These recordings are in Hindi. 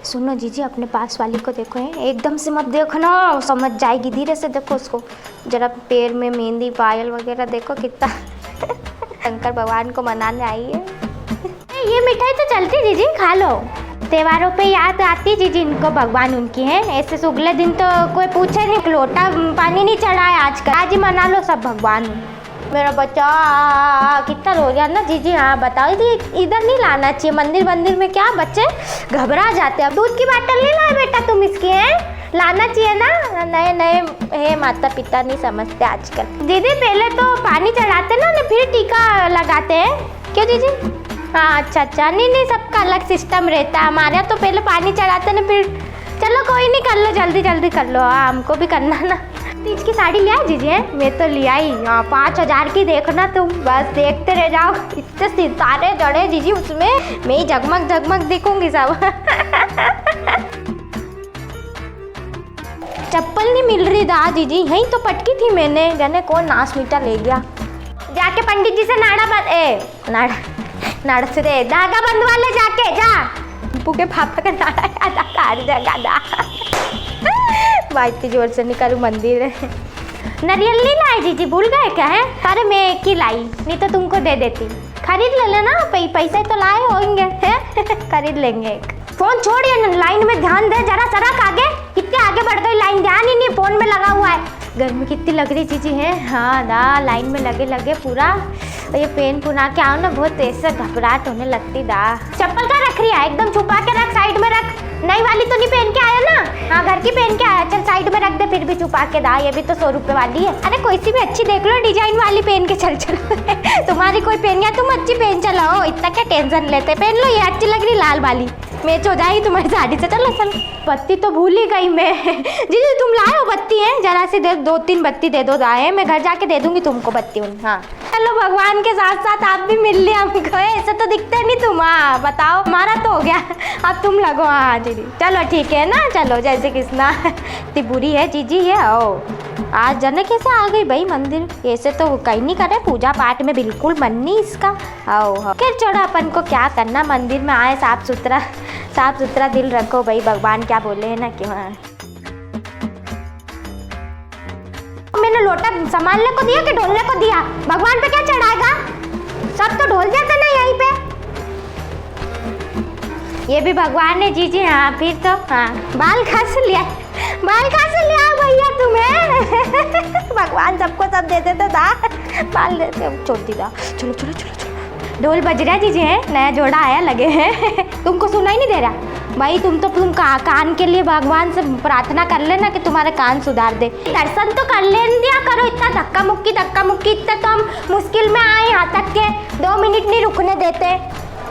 सुनो जीजी, अपने पास वाली को देखो है, एकदम से मत देखना, समझ जाएगी। धीरे से देखो उसको, जरा पैर में मेहंदी पायल वगैरह देखो कितना शंकर भगवान को मनाने आई है। ये मिठाई तो चलती जीजी, खा लो। त्योहारों पे याद आती जीजी इनको, भगवान उनकी है। ऐसे सुगले दिन तो कोई पूछे नहीं, लोटा पानी नहीं चढ़ाए आजकल, आज ही मना लो सब भगवान। मेरा बच्चा कितना रो गया ना जीजी। हाँ बताओ जी, इधर नहीं लाना चाहिए, मंदिर में क्या बच्चे घबरा जाते हैं। दूध की बोतल नहीं लाए बेटा तुम इसकी, है लाना चाहिए ना। नए नए है माता पिता नहीं समझते आजकल। दीदी पहले तो पानी चढ़ाते ना, फिर टीका लगाते हैं, क्यों जीजी? हाँ अच्छा, नहीं सबका अलग सिस्टम रहता है। हमारे यहाँ तो पहले पानी चढ़ाते ना, फिर चलो कोई नहीं, कर लो जल्दी कर लो। हाँ हमको भी करना ना। तीज की साड़ी लिया जीजी है? मैं तो लिया ही। हाँ 5000 की, देखना तुम बस देखते रह जाओ। इतने सितारे जड़े जीजी उसमें, मैं ही जगमग दिखूंगी सब। चप्पल नहीं मिल रही था जीजी, यहीं तो पटकी थी मैंने, जाने कौन नाश मीठा ले गया। जाके पंडित जी से नाड़ा से दे धागा बंधवा ले, जाके जा। के पापा का नाड़ा याद आता हर जगह दा। इतनी जोर से निकालू, मंदिर है। नारियल नहीं लाए जीजी, भूल गए क्या है? अरे मैं एक ही लाई, नहीं तो तुमको दे देती। खरीद ले लेना, पैसे तो लाए होंगे हैं? खरीद लेंगे एक। फोन छोड़िए, लाइन में ध्यान दे जरा, सरक आगे। कितने आगे बढ़ गई लाइन, ध्यान ही नहीं फोन में लगा हुआ है। गर्मी कितनी लग रही जीजी है। हाँ दा, लाइन में लगे पूरा। ये पेन पुना के आओ ना, बहुत ऐसे घबराहट होने लगती दा। चप्पल का रख रही है? एकदम छुपा के रख, साइड में रख। नई वाली तो नहीं पहन के आया ना? हाँ घर की पहन के आया, चल साइड में रख दे, फिर भी छुपा के दा। ये भी तो 100 रुपए वाली है। अरे कोई सी भी अच्छी देख लो, डिजाइन वाली पहन के चल। तुम्हारी कोई पहन गया, तुम अच्छी पहन चलो, इतना क्या टेंशन लेते। पहन लो, ये अच्छी लग रही लाल वाली, मैच हो जाएगी तुम्हारी साड़ी से। चलो चल। बत्ती तो भूल ही गई मैं। जी तुम लाए हो बत्ती है? जरा सी दे, 2-3 बत्ती दे दो दाए, मैं घर जाके दे दूंगी तुमको बत्ती। हाँ चलो, भगवान के साथ साथ आप भी मिल लिया हमको। ऐसे तो दिखते नहीं तुम। हाँ बताओ, हमारा तो हो गया, अब तुम लगो। हाँ दीदी चलो ठीक है ना, चलो जैसे कृष्णा। इतनी बुरी है जीजी ये। ओ आज जाने कैसे आ गई भाई मंदिर, ऐसे तो कहीं नहीं करे, पूजा पाठ में बिल्कुल मन नहीं इसका। आओ खैर छोड़ो, अपन को क्या करना, मंदिर में आए साफ सुथरा दिल रखो भाई, भगवान क्या बोले है ना। क्यों मैंने लोटा संभालने को दिया कि ढोलने को दिया? भगवान पे क्या चढ़ाएगा, सब तो ढोल जाता ना यहीं पे। ये भी भगवान है जीजी। हाँ फिर तो हाँ, बाल घास लिया भैया तुम्हें। भगवान सबको सब दे देते था, बाल देते छोड़ दी था। चलो ढोल बज रहा जीजी है, नया जोड़ा आया लगे हैं। तुमको सुनाई नहीं दे रहा भाई? तुम कान के लिए भगवान से प्रार्थना कर लेना कि तुम्हारे कान सुधार दे। दर्शन तो कर ले दिया करो, इतना धक्का मुक्की इतना तो हम मुश्किल में आए, यहाँ तक के 2 मिनट नहीं रुकने देते।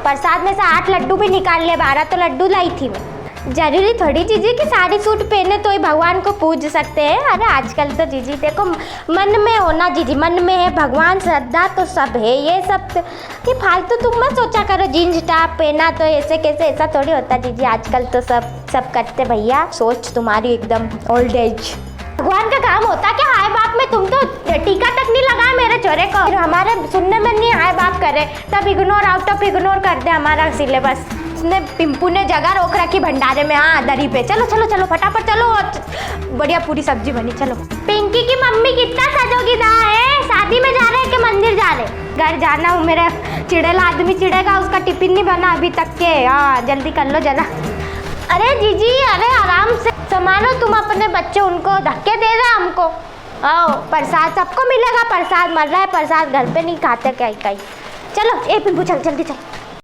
प्रसाद में से 8 लड्डू भी निकाल लिए, 12 तो लड्डू लाई थी मैं। जरूरी थोड़ी जीजी कि साड़ी सूट पहने तो ही भगवान को पूज सकते हैं। अरे आजकल तो जीजी देखो, मन में होना जीजी, मन में है भगवान, श्रद्धा तो सब है। ये सब ये फालतू तुम मत सोचा करो, जीन्स टॉप पहना तो ऐसे कैसे, ऐसा थोड़ी होता जीजी। आजकल तो सब करते भैया, सोच तुम्हारी एकदम ओल्ड एज। भगवान का काम होता क्या हाय बाप में? तुम तो टीका तक नहीं लगाया मेरे चोरे को, हमारे सुनने में नहीं हाय बाप करे, तब इग्नोर आउट ऑफ इग्नोर कर दे हमारा सिलेबस। उसने पिंपू ने जगह रोक रखी भंडारे में। हाँ दरी पे चलो फटाफट चलो, बढ़िया पूरी सब्जी बनी। चलो पिंकी की मम्मी कितना सजोगी दा है? शादी में जा रहे हैं कि मंदिर जा रहे? घर जाना हूँ, मेरा चिड़ेला आदमी चिड़ेगा, उसका टिफिन नहीं बना अभी तक के। हाँ जल्दी कर लो जरा। अरे जीजी अरे आराम से संभालो, तुम अपने बच्चे, उनको धक्के दे रहे हमको। आओ प्रसाद सबको मिलेगा, प्रसाद मर रहा है, प्रसाद घर पे नहीं खाते कहीं। चलो पिंपू चल जल्दी चल।